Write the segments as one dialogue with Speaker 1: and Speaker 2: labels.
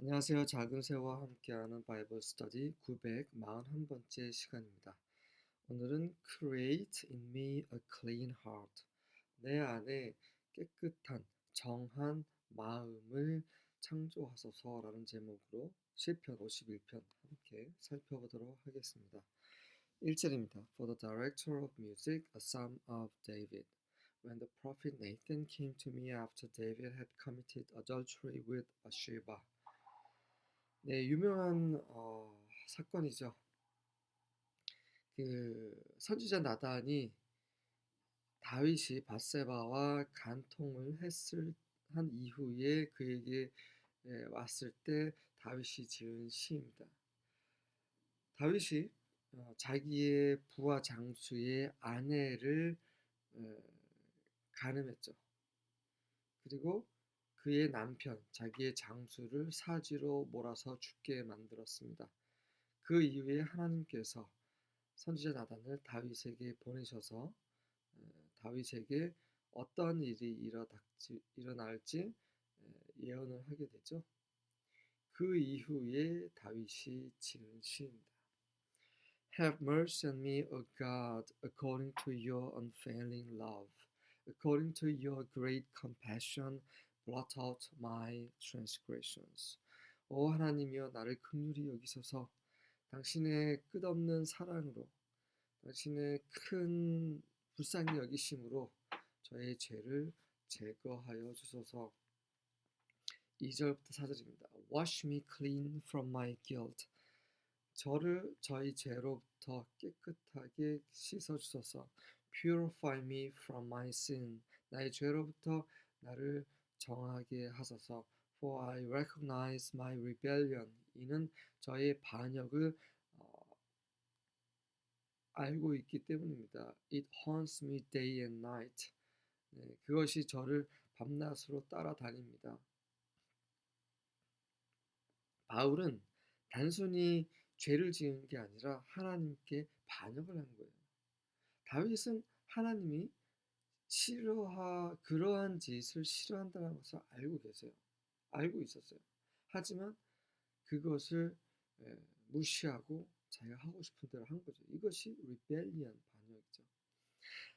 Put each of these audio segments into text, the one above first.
Speaker 1: 안녕하세요. 작은 새와 함께하는 바이블 스터디 941번째 시간입니다. 오늘은 Create in me a clean heart. 내 안에 깨끗한 정한 마음을 창조하소서라는 제목으로 시편 51편 함께 살펴보도록 하겠습니다. 1절입니다. For the director of music, a psalm of David. When the prophet Nathan came to me after David had committed adultery with Bathsheba. 네, 유명한 사건이죠. 그 선지자 나단이 다윗이 밧세바와 간통을 한 이후에 그에게 왔을 때 다윗이 지은 시입니다. 다윗이 자기의 부하 장수의 아내를 어, 간음했죠. 그리고 그의 남편, 자기의 장수를 사지로 몰아서 죽게 만들었습니다. 그 이후에 하나님께서 선지자 나단을 다윗에게 보내셔서 다윗에게 어떤 일이 일어날지 예언을 하게 되죠. 그 이후에 다윗이 지은 시입니다. Have mercy on me, O God, according to your unfailing love. According to your great compassion, blot out my transgressions. 오 하나님이여 나를 긍휼히 여기소서. 당신의 끝없는 사랑으로 당신의 큰 불쌍히 여기심으로 저의 죄를 제거하여 주소서. 2절부터 4절입니다. Wash me clean from my guilt. 저를 저희 죄로부터 깨끗하게 씻어 주소서. Purify me from my sin. 나의 죄로부터 나를 정하게 하소서. For I recognize my rebellion. 이는 저의 반역을 알고 있기 때문입니다. It haunts me day and night. 네, 그것이 저를 밤낮으로 따라다닙니다. 바울은 단순히 죄를 지은 게 아니라 하나님께 반역을 한 거예요. 다윗은 하나님이 그러한 짓을 싫어한다는 것을 알고 계세요. 알고 있었어요. 하지만 그것을 무시하고 자기가 하고 싶은 대로 한 거죠. 이것이 rebellion, 반역이죠.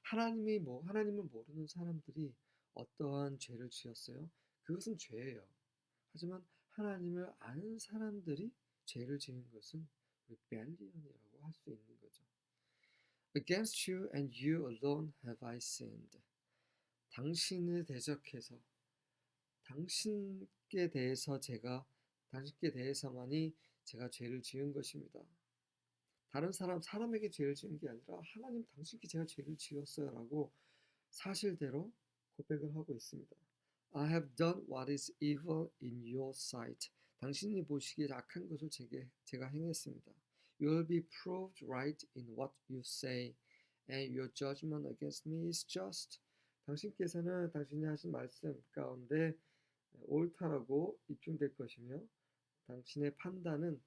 Speaker 1: 하나님을 모르는 사람들이 어떠한 죄를 지었어요? 그것은 죄예요. 하지만 하나님을 아는 사람들이 죄를 지은 것은 rebellion이라고 할 수 있는 거죠. Against you and you alone have I sinned. 당신을 대적해서 당신께 대해서만이 제가 죄를 지은 것입니다. 다른 사람에게 죄를 지은 게 아니라 하나님 당신께 제가 죄를 지었어요라고 사실대로 고백을 하고 있습니다. I have done what is evil in your sight. 당신이 보시기에 악한 것을 제가 행했습니다. You will be proved right in what you say, and your judgment against me is just. 당신께서는 당신이 하신 말씀 가운데 옳다라고 입증될 것이며 당신의 판단은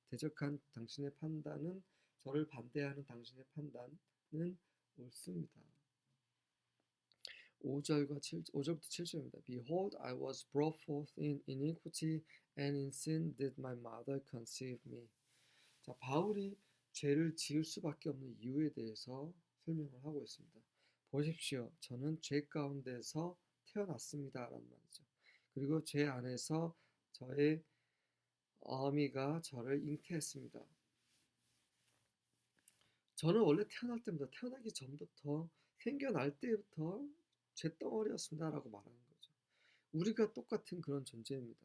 Speaker 1: 대적한 당신의 판단은 저를 반대하는 당신의 판단은 옳습니다. 5절부터 7절입니다. Behold, I was brought forth in iniquity, and in sin did my mother conceive me. 자, 바울이 죄를 지을 수밖에 없는 이유에 대해서 설명을 하고 있습니다. 보십시오. 저는 죄 가운데서 태어났습니다라는 말이죠. 그리고 죄 안에서 저의 어미가 저를 잉태했습니다. 저는 원래 태어나기 전부터 생겨날 때부터 죄덩어리였습니다라고 말하는 거죠. 우리가 똑같은 그런 존재입니다.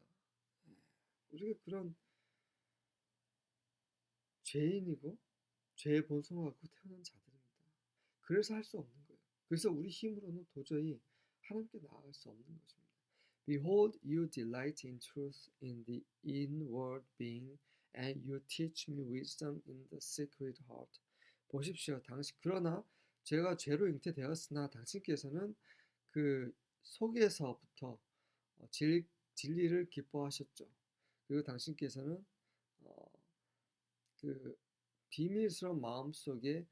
Speaker 1: 우리가 그런 죄인이고 죄의 본성을 갖고 태어난 자들입니다. 그래서 할 수 없는 거예요. 그래서 우리 힘으로는 도저히 하나님께 나아갈 수 없는 것입니다. Behold, you delight in truth in the inward being, and you teach me wisdom in the secret heart. 보십시오. 그러나 제가 죄로 잉태되었으나 당신께서는 그 속에서부터 진리를 기뻐하셨죠. 그리고 당신께서는 그 비밀스러운 마음 속에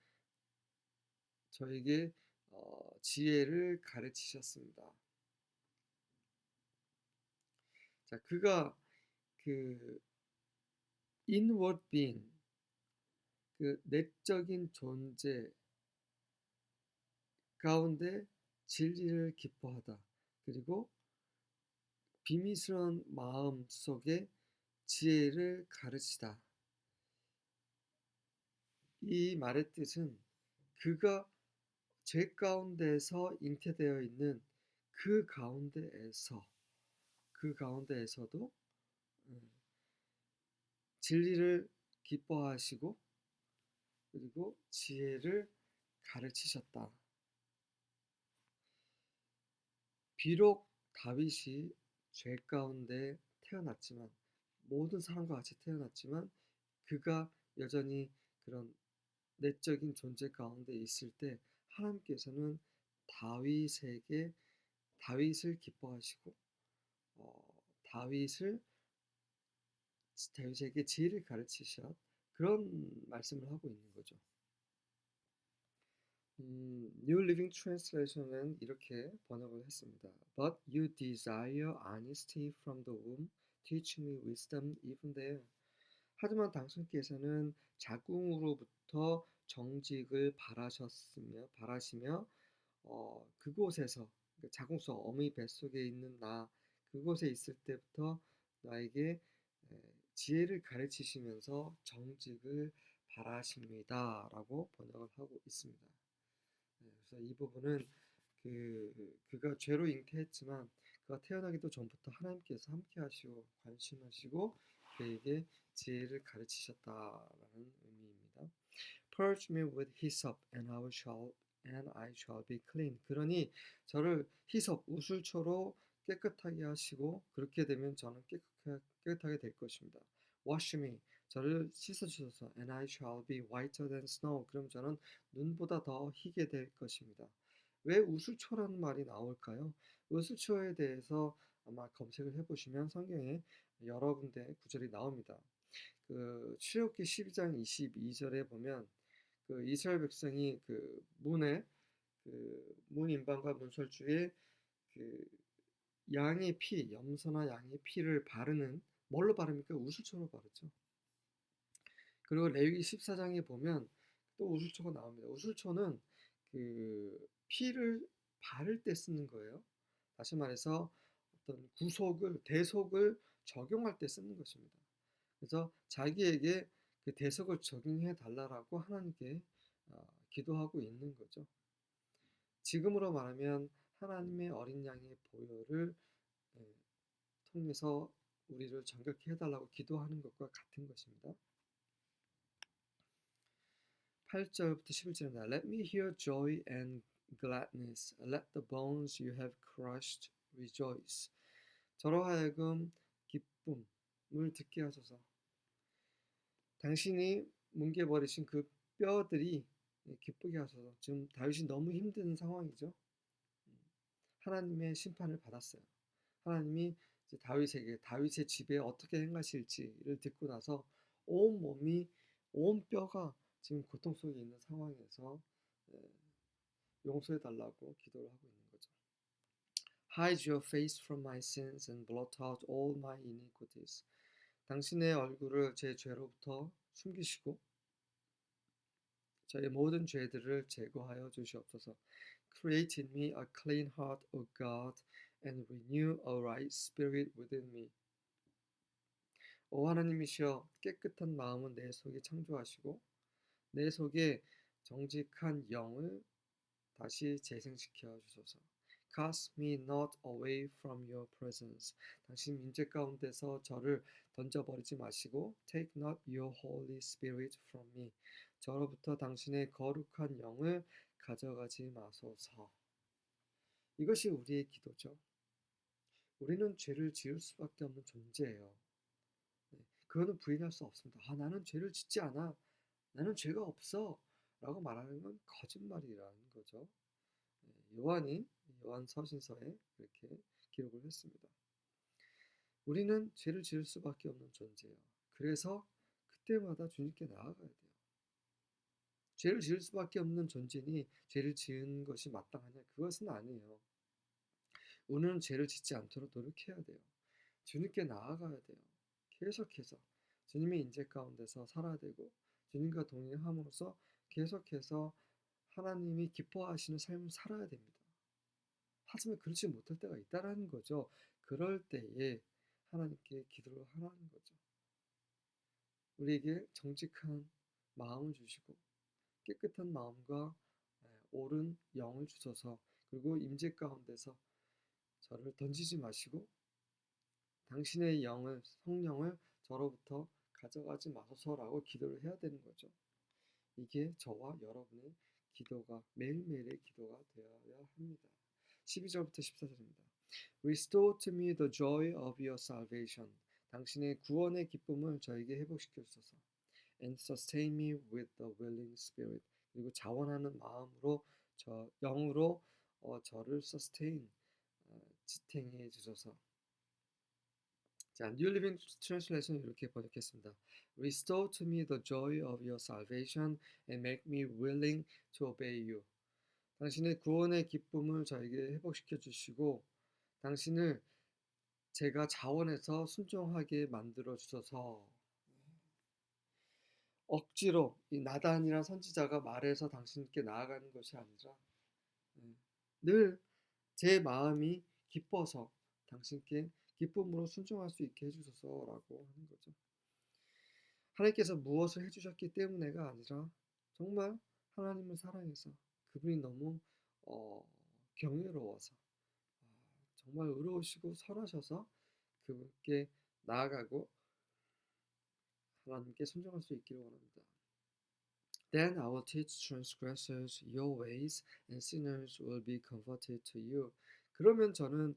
Speaker 1: 저에게 지혜를 가르치셨습니다. 자, 그가 그 inward being, 그 내적인 존재 가운데 진리를 기뻐하다. 그리고 비밀스러운 마음 속에 지혜를 가르치다. 이 말의 뜻은 그가 죄 가운데서 잉태되어 있는 그 가운데에서도 진리를 기뻐하시고 그리고 지혜를 가르치셨다. 비록 다윗이 죄 가운데 태어났지만 모든 사람과 같이 태어났지만 그가 여전히 그런 내적인 존재 가운데 있을 때 하나님께서는 다윗을 기뻐하시고 다윗에게 지혜를 가르치셨 그런 말씀을 하고 있는 거죠. New Living Translation은 이렇게 번역을 했습니다. But you desire honesty from the womb, teach me wisdom even there. 하지만 당신께서는 자궁으로부터 정직을 바라시며 그곳에서 자궁속 어머니 뱃속에 있는 나 그곳에 있을 때부터 나에게 지혜를 가르치시면서 정직을 바라십니다라고 번역을 하고 있습니다. 그래서 이 부분은 그가 죄로 잉태했지만 그가 태어나기도 전부터 하나님께서 함께하시고 관심하시고 그에게 지혜를 가르치셨다라는 의미입니다. Purge me with hyssop and I shall be clean. 그러니 저를 히섭 우슬초로 깨끗하게 하시고 그렇게 되면 저는 깨끗하게 될 것입니다. Wash me. 저를 씻어주소서. And I shall be whiter than snow. 그럼 저는 눈보다 더 희게 될 것입니다. 왜 우슬초라는 말이 나올까요? 우슬초에 대해서 아마 검색을 해보시면 성경에 여러 군데 구절이 나옵니다. 출애굽기 12장 22절에 보면 이스라엘 백성이 문에 문 인방과 문설주에 양의 피, 염소나 양의 피를 바르는 뭘로 바릅니까? 우슬초로 바르죠. 그리고 레위기 14장에 보면 또 우슬초가 나옵니다. 우슬초는 피를 바를 때 쓰는 거예요. 다시 말해서 어떤 대속을 적용할 때 쓰는 것입니다. 그래서 자기에게 대속을 적용해 달라고 하나님께 기도하고 있는 거죠. 지금으로 말하면 하나님의 어린 양의 보혈을 통해서 우리를 정결케 해달라고 기도하는 것과 같은 것입니다. 8절부터 11절입니다. Let me hear joy and gladness. Let the bones you have crushed rejoice. 저로 하여금 기쁨을 듣게 하소서. 당신이 뭉개버리신 그 뼈들이 기쁘게 하소서. 지금 다윗이 너무 힘든 상황이죠. 하나님의 심판을 받았어요. 하나님이 이제 다윗의 집에 어떻게 행하실지를 듣고 나서 온 뼈가 지금 고통 속에 있는 상황에서 용서해 달라고 기도를 하고 있는 거죠. Hide your face from my sins and blot out all my iniquities. 당신의 얼굴을 제 죄로부터 숨기시고 저의 모든 죄들을 제거하여 주시옵소서. Create in me a clean heart, O God, and renew a right spirit within me. 오 하나님이시여 깨끗한 마음은 내 속에 창조하시고 내 속에 정직한 영을 다시 재생시켜 주소서. Cast me not away from your presence. 당신 임재 가운데서 저를 던져버리지 마시고 Take not your Holy Spirit from me. 저로부터 당신의 거룩한 영을 가져가지 마소서. 이것이 우리의 기도죠. 우리는 죄를 지을 수밖에 없는 존재예요. 그거는 부인할 수 없습니다. 나는 죄를 짓지 않아. 나는 죄가 없어. 라고 말하는 건 거짓말이라는 거죠. 요한 서신서에 그렇게 기록을 했습니다. 우리는 죄를 지을 수밖에 없는 존재예요. 그래서 그때마다 주님께 나아가야 돼요. 죄를 지을 수밖에 없는 존재니 죄를 지은 것이 마땅하냐? 그것은 아니에요. 우리는 죄를 짓지 않도록 노력해야 돼요. 주님께 나아가야 돼요. 계속해서 주님의 인재 가운데서 살아야 되고 주님과 동행함으로써 계속해서 하나님이 기뻐하시는 삶을 살아야 됩니다. 하지만 그렇지 못할 때가 있다라는 거죠. 그럴 때에 하나님께 기도를 하라는 거죠. 우리에게 정직한 마음을 주시고 깨끗한 마음과 옳은 영을 주셔서 그리고 임재 가운데서 저를 던지지 마시고 당신의 영을 성령을 저로부터 가져가지 마소서라고 기도를 해야 되는 거죠. 이게 저와 여러분의 기도가 매일매일의 기도가 되어야 합니다. 12절부터 14절입니다. Restore to me the joy of your salvation. 당신의 구원의 기쁨을 저에게 회복시켜 주소서. And sustain me with the willing spirit. 그리고 자원하는 마음으로 영으로 저를 sustain 지탱해 주소서. 자, New Living Translation 이렇게 번역했습니다. Restore to me the joy of your salvation and make me willing to obey you. 당신의 구원의 기쁨을 저에게 회복시켜 주시고 당신을 제가 자원해서 순종하게 만들어 주셔서 억지로 이 나단이란 선지자가 말해서 당신께 나아가는 것이 아니라 늘 제 마음이 기뻐서 당신께 기쁨으로 순종할 수 있게 해주소서라고 하는 거죠. 하나님께서 무엇을 해주셨기 때문에가 아니라 정말 하나님을 사랑해서 그분이 너무 경외로워서 정말 의로우시고 선하셔서 그분께 나아가고 하나님께 순종할 수 있기를 원합니다. Then I will teach transgressors your ways, and sinners will be converted to you. 그러면 저는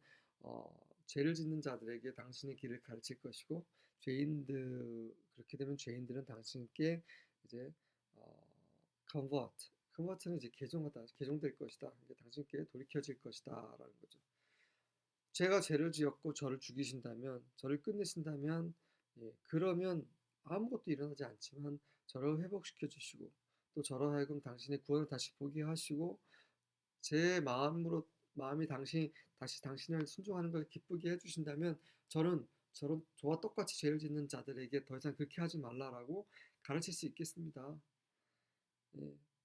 Speaker 1: 죄를 짓는 자들에게 당신의 길을 가르칠 것이고 그렇게 되면 죄인들은 당신께 이제 convert는 이제 개종될 것이다. 당신께 돌이켜질 것이다라는 거죠. 제가 죄를 지었고 저를 죽이신다면, 저를 끝내신다면, 그러면 아무것도 일어나지 않지만 저를 회복시켜 주시고 또 저로 하여금 당신의 구원을 다시 보게 하시고 제 마음이 다시 당신을 순종하는 걸 기쁘게 해주신다면 저와 똑같이 죄를 짓는 자들에게 더 이상 그렇게 하지 말라라고 가르칠 수 있겠습니다.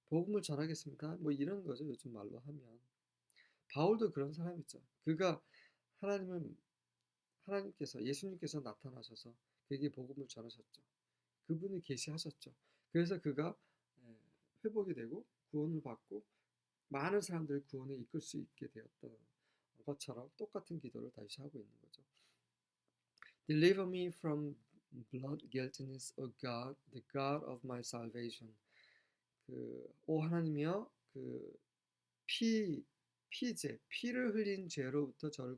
Speaker 1: 복음을 전하겠습니다. 뭐 이런 거죠. 요즘 말로 하면. 바울도 그런 사람이죠. 그가 예수님께서 나타나셔서 그에게 복음을 전하셨죠. 그분을 계시하셨죠. 그래서 그가 회복이 되고 구원을 받고 많은 사람들을 구원에 이끌 수 있게 되었던 것처럼 똑같은 기도를 다시 하고 있는 거죠. Deliver me from blood guiltiness, O God, the God of my salvation. 오 하나님이여, 피를 흘린 죄로부터 저를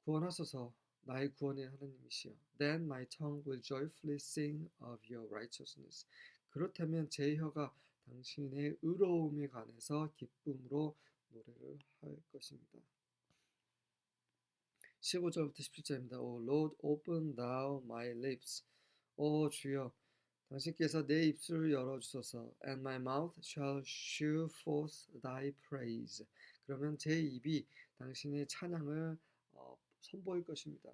Speaker 1: 구원하소서. 나의 구원의 하나님이시여. Then my tongue will joyfully sing of your righteousness. 그렇다면 제 혀가 당신의 의로움에 관해서 기쁨으로 노래를 할 것입니다. 15절부터 17절입니다. O Lord, open thou my lips. 오 주여, 당신께서 내 입술을 열어주소서. And my mouth shall shew forth thy praise. 그러면 제 입이 당신의 찬양을 선보일 것입니다.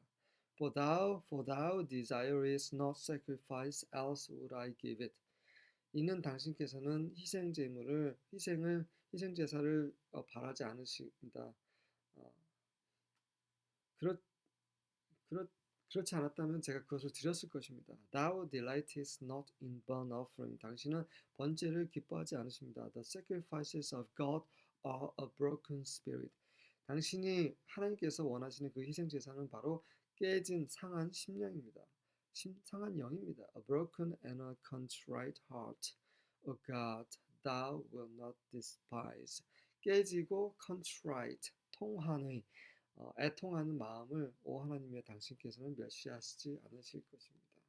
Speaker 1: For thou desirest not sacrifice, else would I give it. 이는 당신께서는 희생제사를 바라지 않으십니다. 그렇지 않았다면 제가 그것을 드렸을 것입니다. Thou delightest not in burnt offering. 당신은 번제를 기뻐하지 않으십니다. The sacrifices of God are a broken spirit. 하나님께서 원하시는 그 희생 제사는 바로 깨진 상한 심령입니다. 상한 영입니다. A broken and a contrite heart, O God, thou will not despise. 깨지고 contrite, 애통하는 마음을 오 하나님의 당신께서는 멸시하시지 않으실 것입니다.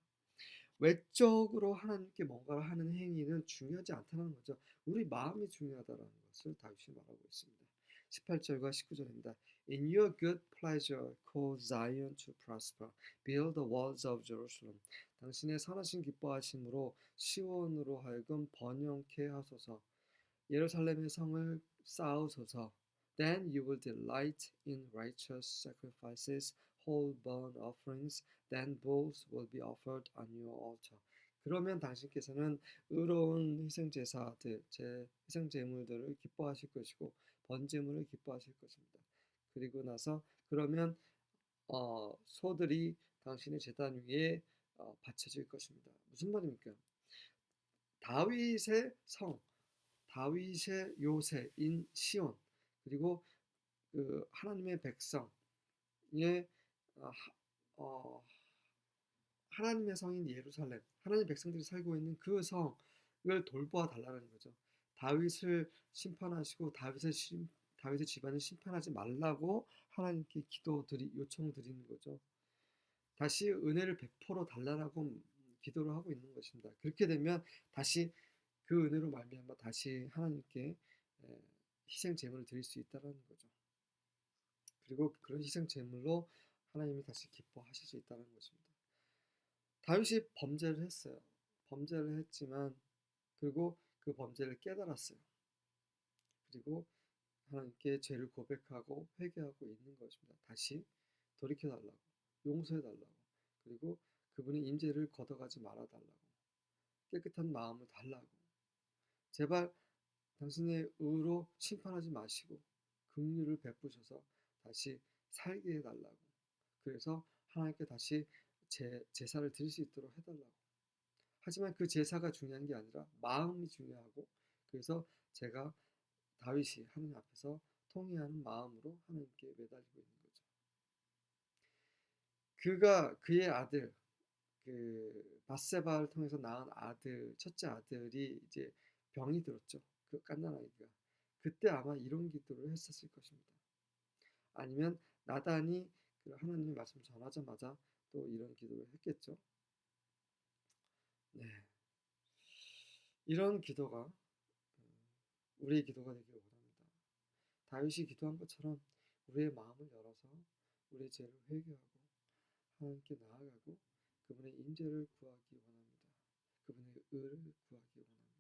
Speaker 1: 외적으로 하나님께 뭔가를 하는 행위는 중요하지 않다는 거죠. 우리 마음이 중요하다는 것을 다윗이 말하고 있습니다. 18절과 19절입니다. In your good pleasure cause Zion to prosper. Build the walls of Jerusalem. 당신의 선하신 기뻐하심으로 시온으로 하여금 번영케 하소서. 예루살렘의 성을 쌓으소서. Then you will delight in righteous sacrifices. whole burnt offerings, then bulls will be offered on your altar. 그러면 당신께서는 의로운 희생제사들, 제 희생제물들을 기뻐하실 것이고 번제물을 기뻐하실 것입니다. 그리고 나서 그러면 소들이 당신의 제단 위에 바쳐질 것입니다. 무슨 말입니까? 다윗의 성, 다윗의 요새인 시온, 그리고 그 하나님의 백성의 어, 어, 하나님의 성인 예루살렘, 하나님의 백성들이 살고 있는 그 성을 돌보아 달라는 거죠. 다윗을 심판하시고 다윗의 집안을 심판하지 말라고 하나님께 요청드리는 거죠. 다시 은혜를 베풀어 달라고 기도를 하고 있는 것입니다. 그렇게 되면 다시 그 은혜로 말미암아 다시 하나님께 희생 제물을 드릴 수 있다는 거죠. 그리고 그런 희생 제물로 하나님이 다시 기뻐하실 수 있다는 것입니다. 다윗이 범죄를 했어요. 범죄를 했지만 그리고 그 범죄를 깨달았어요. 그리고 하나님께 죄를 고백하고 회개하고 있는 것입니다. 다시 돌이켜달라고, 용서해달라고, 그리고 그분의 임재를 걷어가지 말아달라고, 깨끗한 마음을 달라고, 제발 당신의 의로 심판하지 마시고 긍휼을 베푸셔서 다시 살게 해달라고, 그래서 하나님께 다시 제사를 드릴 수 있도록 해달라고. 하지만 그 제사가 중요한 게 아니라 마음이 중요하고, 그래서 제가 다윗이 하나님 앞에서 통회하는 마음으로 하나님께 매달리고 있는 거죠. 그의 아들 그 바세바를 통해서 낳은 첫째 아들이 이제 병이 들었죠. 그 갓난아기가. 그때 아마 이런 기도를 했었을 것입니다. 아니면 나단이 그 하나님의 말씀 전하자마자 또 이런 기도를 했겠죠. 네, 이런 기도가 우리의 기도가 되길 원합니다. 다윗이 기도한 것처럼 우리의 마음을 열어서 우리의 죄를 회개하고 하나님께 나아가고 그분의 임재를 구하기 원합니다. 그분의 의를 구하기 원합니다.